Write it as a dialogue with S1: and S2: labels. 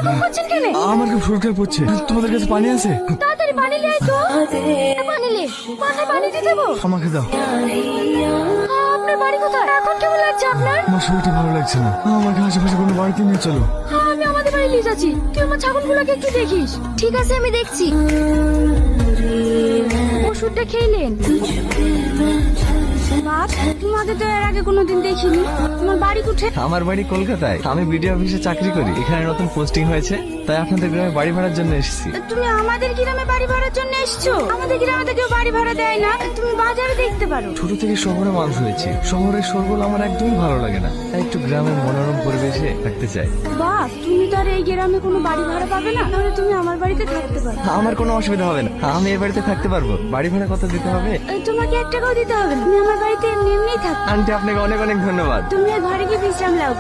S1: এরকম করছেন কেন?
S2: আমার খুব শরীর খারাপ হচ্ছে, তোমাদের কাছে পানি আছে?
S1: তাড়াতাড়ি পানি নিয়ে আয় তো। পানি লে, মাথায় পানি দিয়ে দেবো।
S2: আমাকে দাও।
S1: আপনার বাড়ি কোথায়? এখন কেমন লাগছে আপনার?
S2: আমার শরীরটা ভালো লাগছে না, আমাকে আশেপাশে কোনো বাড়িতে নিয়ে চলো।
S1: আমি আমাদের বাড়ি নিয়ে যাচ্ছি, তুই আমার ছাগলগুলোকে একটু দেখিস। ঠিক আছে, আমি দেখছি। ওষুধটা খেলেন? বাপ, তোমাদের তো এর আগে কোনোদিন দেখিনি। তোমার বাড়ি কোথায়?
S2: আমার বাড়ি কলকাতায়, আমি বিডিও অফিসে চাকরি করি। এখানে নতুন পোস্টিং হয়েছে, তাই আপনাদের গ্রামে বাড়ি ভাড়ার জন্য এসেছি।
S1: তুমি আমাদের গ্রামে বাড়ি ভাড়ার জন্য এসছো? আমাদের গ্রামে তো কেউ বাড়ি ভাড়া দেয় না, তুমি বাজারে দেখতে পারো।
S2: ছোট থেকে শহরে মানুষ হয়েছে, শহরের শোরগোল আমার একদমই ভালো লাগে না, তাই একটু গ্রামের মনোরম পরিবেশে থাকতে চাই।
S1: বাপ, তুমি তো আর এই গ্রামে কোনো বাড়ি ভাড়া পাবে না, তাহলে তুমি আমার বাড়িতে থাকতে পারো।
S2: আমার কোনো অসুবিধা হবে না, আমি এই বাড়িতে থাকতে পারবো। বাড়ি ভাড়া কত দিতে হবে?
S1: তোমাকে 1 টাকাও দিতে হবে না, তুমি আমার বাড়িতে এমনি এমনিই থাকো।
S2: আন্টি, আপনাকে অনেক অনেক ধন্যবাদ।
S1: তুমি ঘরে গিয়ে বিশ্রাম নাও।